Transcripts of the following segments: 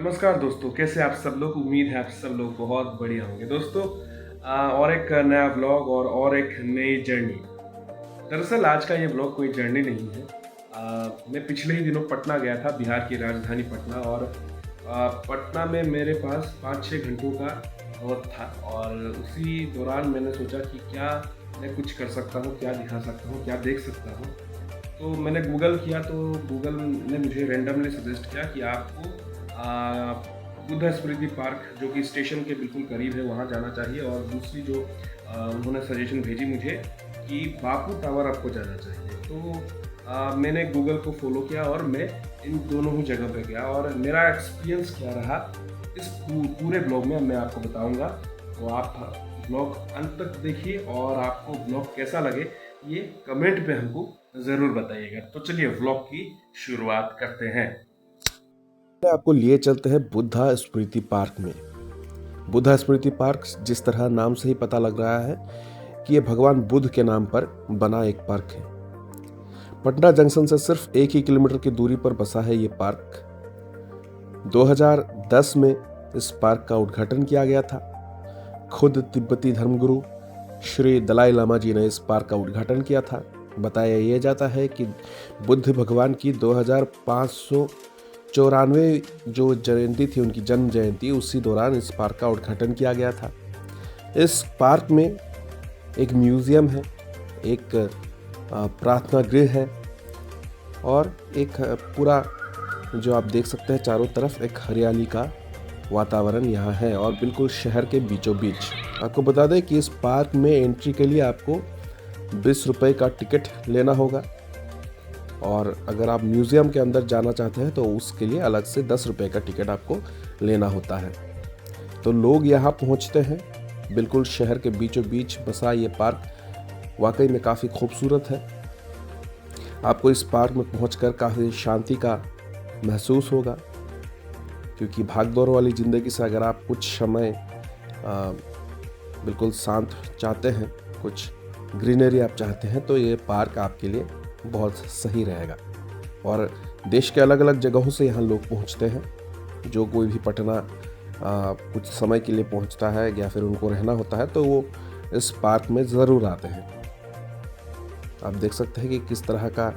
नमस्कार दोस्तों, कैसे आप सब लोग। उम्मीद है आप सब लोग बहुत बढ़िया होंगे दोस्तों। और एक नया व्लॉग और एक नई जर्नी। दरअसल आज का ये व्लॉग कोई जर्नी नहीं है। मैं पिछले ही दिनों पटना गया था, बिहार की राजधानी पटना। और पटना में मेरे पास 5-6 घंटों का वक्त था और उसी दौरान मैंने सोचा कि क्या मैं कुछ कर सकता हूँ, क्या दिखा सकता हूँ, क्या देख सकता हूँ। तो मैंने गूगल किया तो गूगल ने मुझे रैंडमली सजेस्ट किया कि आपको बुद्धा स्मृति पार्क, जो कि स्टेशन के बिल्कुल करीब है, वहाँ जाना चाहिए। और दूसरी जो उन्होंने सजेशन भेजी मुझे कि बापू टावर आपको जाना चाहिए। तो मैंने गूगल को फॉलो किया और मैं इन दोनों ही जगह पे गया। और मेरा एक्सपीरियंस क्या रहा इस पूरे ब्लॉग में मैं आपको बताऊंगा। तो आप ब्लॉग अंत तक देखिए और आपको ब्लॉग कैसा लगे ये कमेंट पे हमको ज़रूर बताइएगा। तो चलिए व्लॉग की शुरुआत करते हैं। आपको लिए चलते हैं बुद्धा स्मृति पार्क में। बुद्धा स्मृति पार्क जिस तरह नाम से ही पता लग रहा है कि ये भगवान बुद्ध के नाम पर बना एक पार्क है। पटना जंक्शन से सिर्फ 1 ही किलोमीटर की दूरी पर बसा है ये पार्क। 2010 में इस पार्क का उद्घाटन किया गया था। खुद तिब्बती धर्मगुरु श्री दलाई लामा जी ने इस पार्क का उद्घाटन किया था। बताया यह जाता है कि बुद्ध भगवान की 2594 जो जयंती थी, उनकी जन्म जयंती, उसी दौरान इस पार्क का उद्घाटन किया गया था। इस पार्क में एक म्यूज़ियम है, एक प्रार्थना गृह है और एक पूरा जो आप देख सकते हैं चारों तरफ एक हरियाली का वातावरण यहाँ है और बिल्कुल शहर के बीचों बीच। आपको बता दें कि इस पार्क में एंट्री के लिए आपको 20 रुपये का टिकट लेना होगा और अगर आप म्यूज़ियम के अंदर जाना चाहते हैं तो उसके लिए अलग से 10 रुपये का टिकट आपको लेना होता है। तो लोग यहाँ पहुँचते हैं। बिल्कुल शहर के बीचों बीच बसा ये पार्क वाकई में काफ़ी खूबसूरत है। आपको इस पार्क में पहुँचकर काफ़ी शांति का महसूस होगा, क्योंकि भागदौड़ वाली ज़िंदगी से अगर आप कुछ समय बिल्कुल शांत चाहते हैं, कुछ ग्रीनरी आप चाहते हैं, तो ये पार्क आपके लिए बहुत सही रहेगा। और देश के अलग अलग जगहों से यहाँ लोग पहुँचते हैं। जो कोई भी पटना कुछ समय के लिए पहुँचता है या फिर उनको रहना होता है तो वो इस पार्क में ज़रूर आते हैं। आप देख सकते हैं कि किस तरह का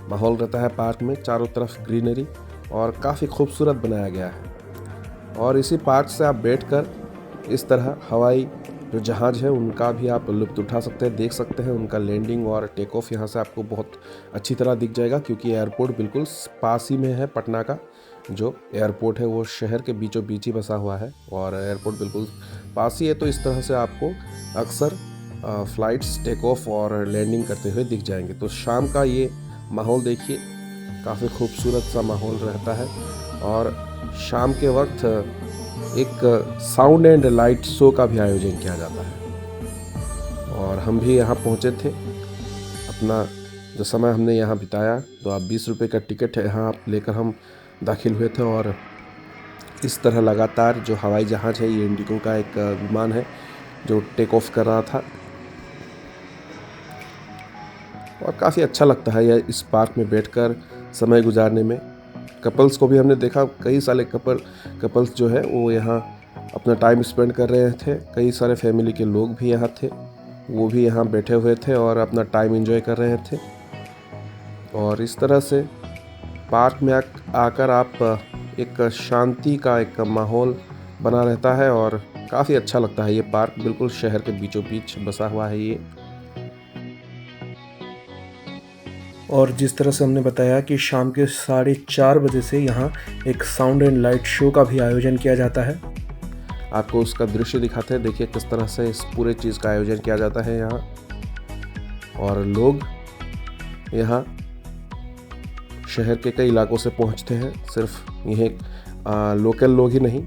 माहौल रहता है पार्क में। चारों तरफ ग्रीनरी और काफ़ी खूबसूरत बनाया गया है। और इसी पार्क से आप बैठकर इस तरह हवाई जो जहाज़ है उनका भी आप लुत्फ़ उठा सकते हैं, देख सकते हैं। उनका लैंडिंग और टेक ऑफ यहाँ से आपको बहुत अच्छी तरह दिख जाएगा, क्योंकि एयरपोर्ट बिल्कुल पास ही में है। पटना का जो एयरपोर्ट है वो शहर के बीचों बीच ही बसा हुआ है और एयरपोर्ट बिल्कुल पास ही है। तो इस तरह से आपको अक्सर फ़्लाइट्स टेक ऑफ और लैंडिंग करते हुए दिख जाएंगे। तो शाम का ये माहौल देखिए, काफ़ी खूबसूरत सा माहौल रहता है। और शाम के वक्त एक साउंड एंड लाइट शो का भी आयोजन किया जाता है। और हम भी यहाँ पहुँचे थे। अपना जो समय हमने यहाँ बिताया, तो आप 20 रुपये का टिकट है यहाँ आप लेकर हम दाखिल हुए थे। और इस तरह लगातार जो हवाई जहाज़ है, ये इंडिगो का एक विमान है जो टेक ऑफ कर रहा था। और काफ़ी अच्छा लगता है यह इस पार्क में बैठकर समय गुजारने में। कपल्स को भी हमने देखा, कई सारे कपल्स जो है वो यहाँ अपना टाइम स्पेंड कर रहे थे। कई सारे फैमिली के लोग भी यहाँ थे, वो भी यहाँ बैठे हुए थे और अपना टाइम एंजॉय कर रहे थे। और इस तरह से पार्क में आकर आप एक शांति का एक माहौल बना रहता है और काफ़ी अच्छा लगता है। ये पार्क बिल्कुल शहर के बीचों बीच बसा हुआ है ये। और जिस तरह से हमने बताया कि शाम के 4:30 बजे से यहाँ एक साउंड एंड लाइट शो का भी आयोजन किया जाता है। आपको उसका दृश्य दिखाते हैं, देखिए किस तरह से इस पूरे चीज़ का आयोजन किया जाता है यहाँ। और लोग यहाँ शहर के कई इलाकों से पहुँचते हैं। सिर्फ यह लोकल लोग ही नहीं,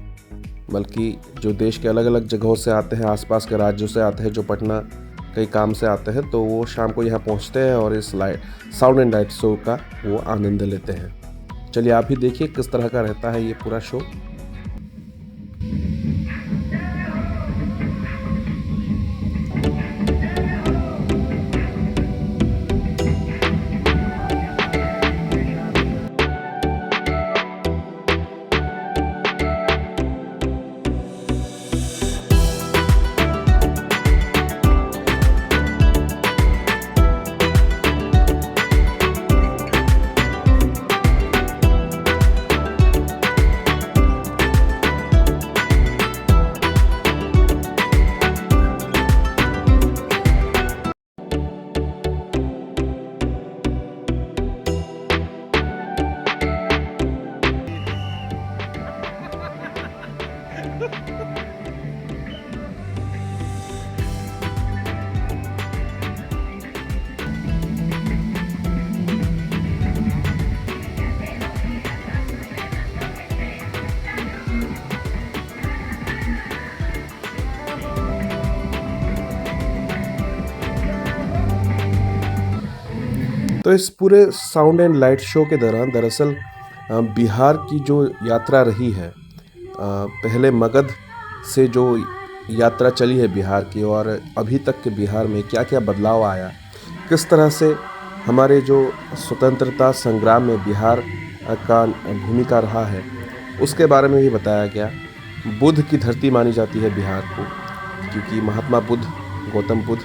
बल्कि जो देश के अलग अलग जगहों से आते हैं, आसपास के राज्यों से आते हैं, जो पटना कई काम से आते हैं, तो वो शाम को यहाँ पहुँचते हैं और इस साउंड एंड लाइट शो का वो आनंद लेते हैं। चलिए आप भी देखिए किस तरह का रहता है ये पूरा शो। तो इस पूरे साउंड एंड लाइट शो के दौरान दरअसल बिहार की जो यात्रा रही है, पहले मगध से जो यात्रा चली है बिहार की, और अभी तक के बिहार में क्या क्या बदलाव आया, किस तरह से हमारे जो स्वतंत्रता संग्राम में बिहार का भूमिका रहा है, उसके बारे में भी बताया गया। बुद्ध की धरती मानी जाती है बिहार को, क्योंकि महात्मा बुद्ध, गौतम बुद्ध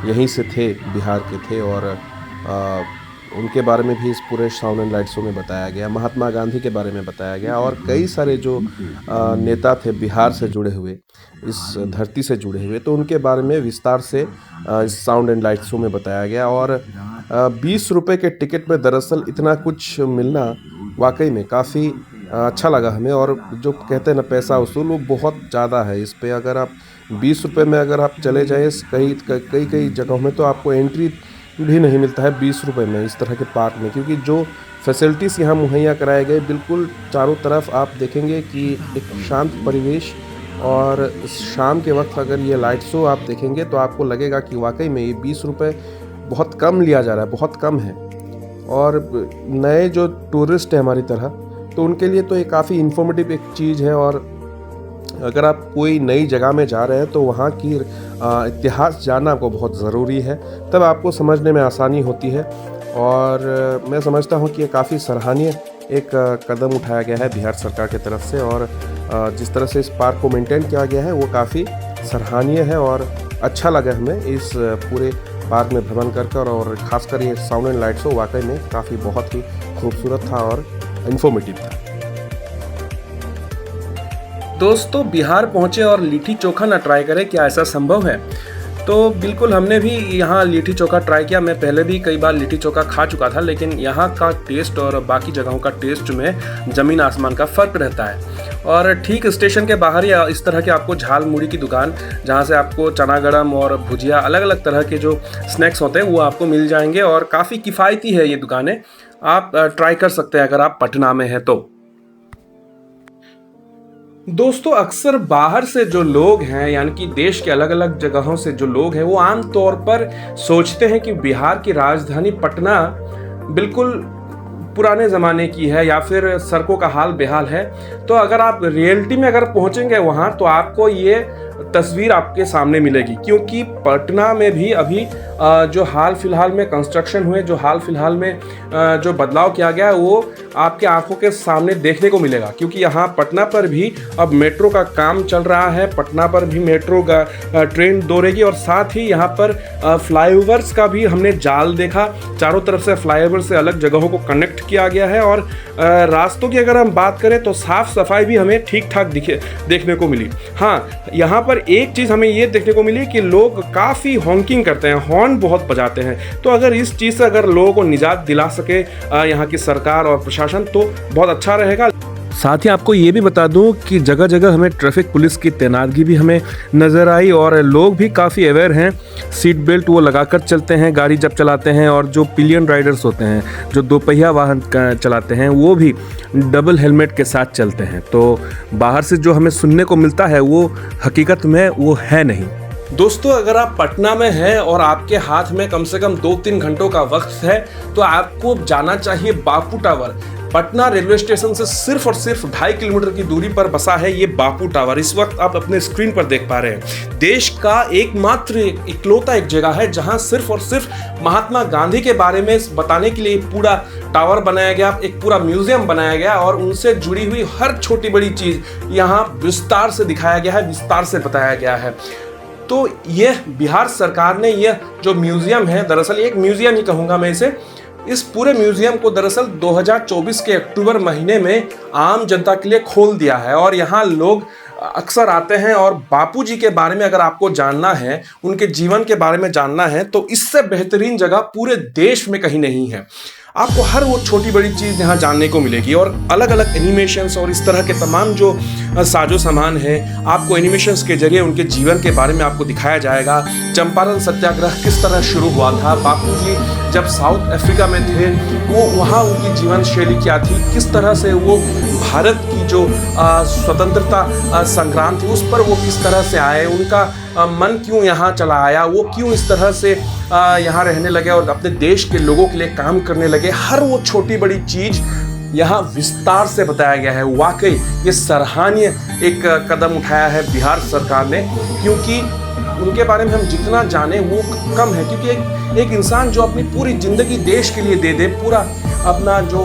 यहीं से थे, बिहार के थे, और उनके बारे में भी इस पूरे साउंड एंड लाइट शो में बताया गया। महात्मा गांधी के बारे में बताया गया, और कई सारे जो नेता थे बिहार से जुड़े हुए, इस धरती से जुड़े हुए, तो उनके बारे में विस्तार से इस साउंड एंड लाइट शो में बताया गया। और 20 रुपये के टिकट में दरअसल इतना कुछ मिलना वाकई में काफ़ी अच्छा लगा हमें। और जो कहते हैं ना पैसा वसूल, वो बहुत ज़्यादा है इस पे। अगर आप 20 रुपये में अगर आप चले जाए कई जगहों में, तो आपको एंट्री भी नहीं मिलता है 20 रुपये में इस तरह के पार्क में, क्योंकि जो फैसिलिटीज़ यहाँ मुहैया कराए गए, बिल्कुल चारों तरफ आप देखेंगे कि एक शांत परिवेश, और शाम के वक्त अगर ये लाइट शो आप देखेंगे तो आपको लगेगा कि वाकई में ये 20 रुपये बहुत कम लिया जा रहा है, बहुत कम है। और नए जो टूरिस्ट हैं हमारी तरह, तो उनके लिए तो ये काफ़ी इन्फॉर्मेटिव एक चीज़ है। और अगर आप कोई नई जगह में जा रहे हैं तो वहाँ की इतिहास जानना आपको बहुत ज़रूरी है, तब आपको समझने में आसानी होती है। और मैं समझता हूँ कि ये काफ़ी सराहनीय एक कदम उठाया गया है बिहार सरकार की तरफ से, और जिस तरह से इस पार्क को मेंटेन किया गया है वो काफ़ी सराहनीय है। और अच्छा लगा हमें इस पूरे पार्क में भ्रमण कर और ख़ासकर ये साउंड एंड लाइट शो वाकई में काफ़ी बहुत ही खूबसूरत था और इन्फॉर्मेटिव था। दोस्तों, बिहार पहुँचे और लिट्टी चोखा ना ट्राई करें, क्या ऐसा संभव है? तो बिल्कुल, हमने भी यहाँ लिट्टी चोखा ट्राई किया। मैं पहले भी कई बार लिट्टी चोखा खा चुका था, लेकिन यहाँ का टेस्ट और बाकी जगहों का टेस्ट में ज़मीन आसमान का फ़र्क रहता है। और ठीक स्टेशन के बाहर ही इस तरह के आपको झाल मुड़ी की दुकान, जहाँ से आपको चना गरम और भुजिया, अलग अलग तरह के जो स्नैक्स होते हैं वो आपको मिल जाएंगे, और काफ़ी किफ़ायती है ये दुकानें। आप ट्राई कर सकते हैं अगर आप पटना में हैं तो। दोस्तों, अक्सर बाहर से जो लोग हैं, यानी कि देश के अलग अलग जगहों से जो लोग हैं, वो आम तौर पर सोचते हैं कि बिहार की राजधानी पटना बिल्कुल पुराने ज़माने की है या फिर सड़कों का हाल बेहाल है। तो अगर आप रियलिटी में अगर पहुंचेंगे वहां, तो आपको ये तस्वीर आपके सामने मिलेगी, क्योंकि पटना में भी अभी जो हाल फिलहाल में कंस्ट्रक्शन हुए, जो हाल फिलहाल में जो बदलाव किया गया है, वो आपके आंखों के सामने देखने को मिलेगा। क्योंकि यहाँ पटना पर भी अब मेट्रो का काम चल रहा है, पटना पर भी मेट्रो का ट्रेन दौड़ेगी, और साथ ही यहाँ पर फ्लाईओवर्स का भी हमने जाल देखा। चारों तरफ से फ्लाईओवर से अलग जगहों को कनेक्ट किया गया है, और रास्तों की अगर हम बात करें तो साफ़ सफाई भी हमें ठीक ठाक देखने को मिली। हाँ, यहाँ पर एक चीज़ हमें ये देखने को मिली कि लोग काफ़ी हॉन्किंग करते हैं, हॉर्न बहुत बजाते हैं। तो अगर इस चीज़ से अगर लोगों को निजात दिला सके यहाँ की सरकार और प्रशासन, तो बहुत अच्छा रहेगा। साथ ही आपको ये भी बता दूं कि जगह जगह हमें ट्रैफिक पुलिस की तैनातगी भी हमें नज़र आई, और लोग भी काफ़ी अवेयर हैं। सीट बेल्ट वो लगाकर चलते हैं गाड़ी जब चलाते हैं, और जो पिलियन राइडर्स होते हैं, जो दोपहिया वाहन चलाते हैं, वो भी डबल हेलमेट के साथ चलते हैं। तो बाहर से जो हमें सुनने को मिलता है वो हकीकत में वो है नहीं। दोस्तों, अगर आप पटना में हैं और आपके हाथ में कम से कम 2-3 घंटों का वक्त है, तो आपको जाना चाहिए बापू टावर। पटना रेलवे स्टेशन से सिर्फ और सिर्फ 2.5 किलोमीटर की दूरी पर बसा है ये बापू टावर। इस वक्त आप अपने स्क्रीन पर देख पा रहे हैं। देश का एकमात्र इकलौता एक जगह है जहां सिर्फ और सिर्फ महात्मा गांधी के बारे में बताने के लिए पूरा टावर बनाया गया, एक पूरा म्यूजियम बनाया गया, और उनसे जुड़ी हुई हर छोटी बड़ी चीज यहाँ विस्तार से दिखाया गया है, विस्तार से बताया गया है। तो यह बिहार सरकार ने यह जो म्यूजियम है, दरअसल एक म्यूजियम ही कहूँगा मैं इसे, इस पूरे म्यूजियम को दरअसल 2024 के अक्टूबर महीने में आम जनता के लिए खोल दिया है। और यहाँ लोग अक्सर आते हैं, और बापूजी के बारे में अगर आपको जानना है, उनके जीवन के बारे में जानना है, तो इससे बेहतरीन जगह पूरे देश में कहीं नहीं है। आपको हर वो छोटी बड़ी चीज़ यहाँ जानने को मिलेगी और अलग अलग एनिमेशंस और इस तरह के तमाम जो साजो सामान है आपको एनिमेशंस के जरिए उनके जीवन के बारे में आपको दिखाया जाएगा। चंपारण सत्याग्रह किस तरह शुरू हुआ था, बापू जी जब साउथ अफ्रीका में थे वो वहाँ उनकी जीवन शैली क्या थी, किस तरह से वो भारत की जो स्वतंत्रता संग्राम थी उस पर वो किस तरह से आए, उनका मन क्यों यहाँ चला आया, वो क्यों इस तरह से यहाँ रहने लगे और अपने देश के लोगों के लिए काम करने लगे, हर वो छोटी बड़ी चीज़ यहाँ विस्तार से बताया गया है। वाकई ये सराहनीय एक कदम उठाया है बिहार सरकार ने, क्योंकि उनके बारे में हम जितना जाने वो कम है। क्योंकि एक इंसान जो अपनी पूरी ज़िंदगी देश के लिए दे दे, पूरा अपना जो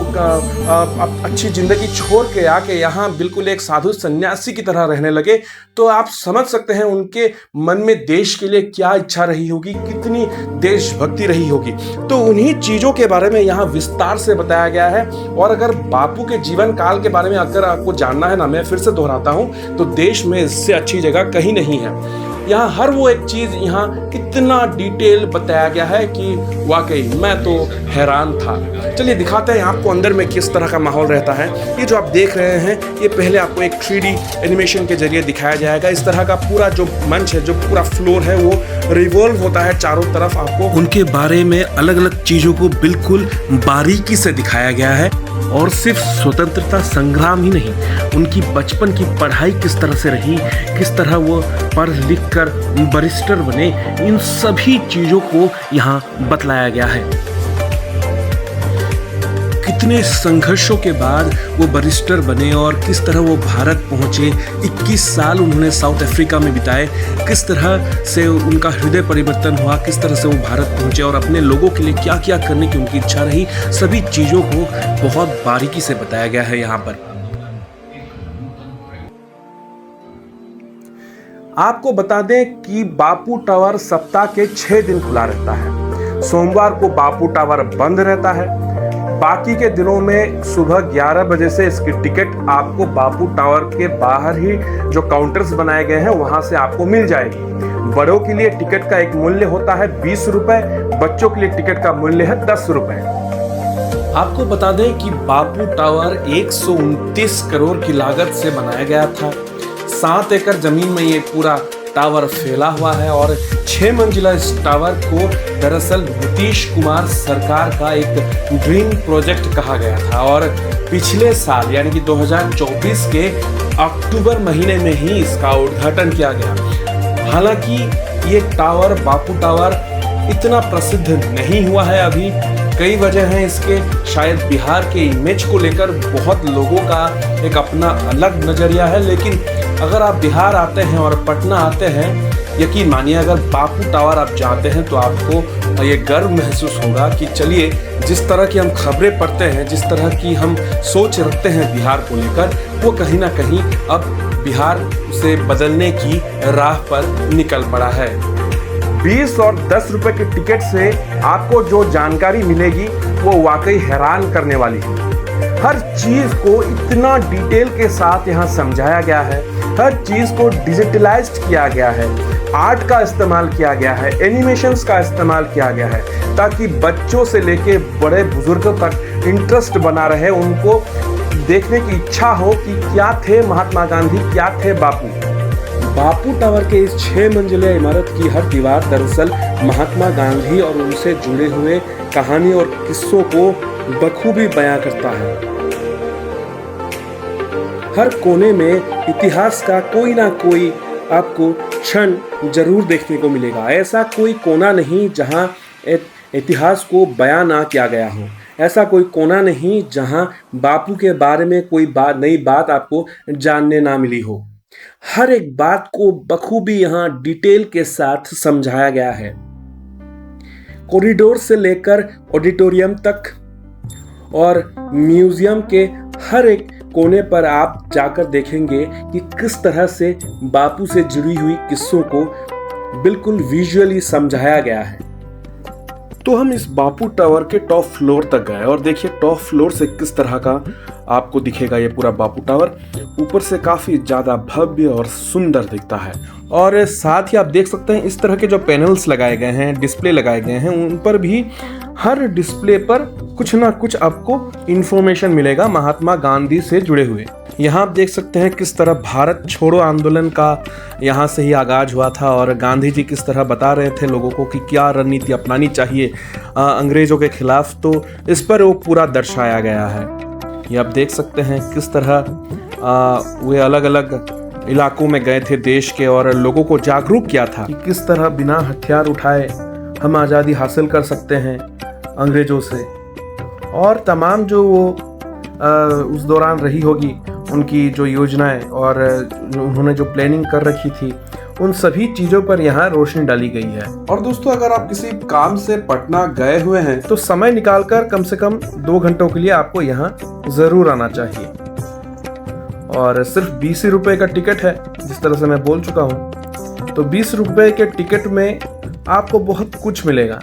अच्छी ज़िंदगी छोड़ के आके यहाँ बिल्कुल एक साधु सन्यासी की तरह रहने लगे, तो आप समझ सकते हैं उनके मन में देश के लिए क्या इच्छा रही होगी, कितनी देशभक्ति रही होगी। तो उन्हीं चीज़ों के बारे में यहाँ विस्तार से बताया गया है। और अगर बापू के जीवन काल के बारे में अगर आपको जानना है ना, मैं फिर से दोहराता हूँ, तो देश में इससे अच्छी जगह कहीं नहीं है। यहाँ हर वो एक चीज़ यहाँ इतना डिटेल बताया गया है कि वाकई मैं तो हैरान था। चलिए दिखाते हैं आपको अंदर में किस तरह का माहौल रहता है। ये जो आप देख रहे हैं ये पहले आपको एक 3D एनिमेशन के जरिए दिखाया जाएगा। इस तरह का पूरा जो मंच है, जो पूरा फ्लोर है वो रिवॉल्व होता है चारों तरफ। आपको उनके बारे में अलग अलग चीज़ों को बिल्कुल बारीकी से दिखाया गया है। और सिर्फ स्वतंत्रता संग्राम ही नहीं, उनकी बचपन की पढ़ाई किस तरह से रही, किस तरह वो पढ़ लिख कर बैरिस्टर बने, इन सभी चीज़ों को यहाँ बतलाया गया है। कितने संघर्षों के बाद वो बैरिस्टर बने और किस तरह वो भारत पहुँचे। 21 साल उन्होंने साउथ अफ्रीका में बिताए, किस तरह से उनका हृदय परिवर्तन हुआ, किस तरह से वो भारत पहुँचे और अपने लोगों के लिए क्या क्या करने की उनकी इच्छा रही, सभी चीज़ों को बहुत बारीकी से बताया गया है यहाँ पर। आपको बता दें कि बापू टावर सप्ताह के 6 दिन खुला रहता है। सोमवार को बापू टावर बंद रहता है। बाकी के दिनों में सुबह 11 बजे से इसकी टिकट आपको बापू टावर के बाहर ही जो काउंटर्स बनाए गए हैं वहां से आपको मिल जाएगी। बड़ों के लिए टिकट का एक मूल्य होता है 20 रुपए, बच्चों के लिए टिकट का मूल्य है 10 रुपए। आपको बता दें कि बापू टावर 129 करोड़ की लागत से बनाया गया था। 7 एकड़ जमीन में ये पूरा टावर फैला हुआ है और 6 मंजिला इस टावर को दरअसल नीतीश कुमार सरकार का एक ड्रीम प्रोजेक्ट कहा गया था और पिछले साल यानी कि 2024 के अक्टूबर महीने में ही इसका उद्घाटन किया गया। हालांकि ये टावर बापू टावर इतना प्रसिद्ध नहीं हुआ है अभी। कई वजह हैं इसके, शायद बिहार के इमेज को लेकर बहुत लोगों का एक अपना अलग नज़रिया है। लेकिन अगर आप बिहार आते हैं और पटना आते हैं, यकीन मानिए अगर बापू टावर आप जाते हैं तो आपको ये गर्व महसूस होगा कि चलिए जिस तरह की हम खबरें पढ़ते हैं, जिस तरह की हम सोच रखते हैं बिहार को लेकर, वो कहीं ना कहीं अब बिहार से बदलने की राह पर निकल पड़ा है। 20 और 10 रुपए की टिकट से आपको जो जानकारी मिलेगी वो वाकई हैरान करने वाली है। हर चीज़ को इतना डिटेल के साथ यहाँ समझाया गया है, हर चीज़ को डिजिटलाइज्ड किया गया है, आर्ट का इस्तेमाल किया गया है, एनिमेशंस का इस्तेमाल किया गया है, ताकि बच्चों से लेके बड़े बुजुर्गों तक इंटरेस्ट बना रहे, उनको देखने की इच्छा हो कि क्या थे महात्मा गांधी, क्या थे बापू। बापू टावर के इस 6 मंजिले इमारत की हर दीवार दरअसल महात्मा गांधी और उनसे जुड़े हुए कहानी और किस्सों को बखूबी बयां करता है। हर कोने में इतिहास का कोई ना कोई आपको क्षण जरूर देखने को मिलेगा। ऐसा कोई कोना नहीं जहां इतिहास को बयां ना किया गया हो, ऐसा कोई कोना नहीं जहां बापू के बारे में कोई नई बात आपको जानने ना मिली हो। हर एक बात को बखूबी यहाँ डिटेल के साथ समझाया गया है। कॉरिडोर से लेकर ऑडिटोरियम तक और म्यूजियम के हर एक कोने पर आप जाकर देखेंगे कि किस तरह से बापू से जुड़ी हुई किस्सों को बिल्कुल विजुअली समझाया गया है। तो हम इस बापू टावर के टॉप फ्लोर तक गए और देखिए टॉप फ्लोर से किस तरह का आपको दिखेगा ये पूरा बापू टावर। ऊपर से काफ़ी ज़्यादा भव्य और सुंदर दिखता है और साथ ही आप देख सकते हैं इस तरह के जो पैनल्स लगाए गए हैं, डिस्प्ले लगाए गए हैं, उन पर भी हर डिस्प्ले पर कुछ ना कुछ आपको इंफॉर्मेशन मिलेगा महात्मा गांधी से जुड़े हुए। यहाँ आप देख सकते हैं किस तरह भारत छोड़ो आंदोलन का यहाँ से ही आगाज हुआ था और गांधी जी किस तरह बता रहे थे लोगों को कि क्या रणनीति अपनानी चाहिए अंग्रेजों के खिलाफ, तो इस पर वो पूरा दर्शाया गया है। ये आप देख सकते हैं किस तरह वे अलग अलग इलाकों में गए थे देश के और लोगों को जागरूक किया था कि किस तरह बिना हथियार उठाए हम आज़ादी हासिल कर सकते हैं अंग्रेजों से। और तमाम जो वो उस दौरान रही होगी उनकी जो योजनाएं और उन्होंने जो प्लानिंग कर रखी थी, उन सभी चीज़ों पर यहाँ रोशनी डाली गई है। और दोस्तों, अगर आप किसी काम से पटना गए हुए हैं तो समय निकालकर कम से कम 2 घंटों के लिए आपको यहाँ ज़रूर आना चाहिए। और सिर्फ 20 रुपये का टिकट है, जिस तरह से मैं बोल चुका हूँ। तो 20 रुपये के टिकट में आपको बहुत कुछ मिलेगा।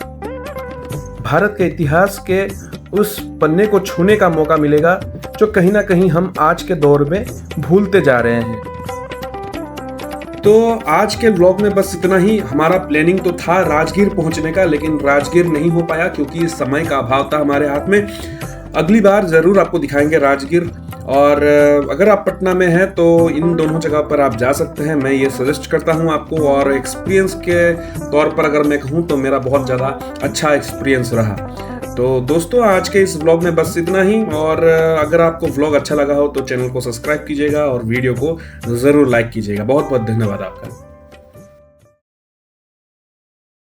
भारत के इतिहास के उस पन्ने को छूने का मौका मिलेगा जो कहीं ना कहीं हम आज के दौर में भूलते जा रहे हैं। तो आज के व्लॉग में बस इतना ही। हमारा प्लानिंग तो था राजगीर पहुंचने का, लेकिन राजगीर नहीं हो पाया क्योंकि समय का अभाव था हमारे हाथ में। अगली बार ज़रूर आपको दिखाएंगे राजगीर। और अगर आप पटना में हैं तो इन दोनों जगह पर आप जा सकते हैं, मैं ये सजेस्ट करता हूँ आपको। और एक्सपीरियंस के तौर पर अगर मैं कहूँ तो मेरा बहुत ज़्यादा अच्छा एक्सपीरियंस रहा। तो दोस्तों, आज के इस व्लॉग में बस इतना ही। और अगर आपको व्लॉग अच्छा लगा हो तो चैनल को सब्सक्राइब कीजिएगा और वीडियो को ज़रूर लाइक कीजिएगा। बहुत बहुत धन्यवाद आपका।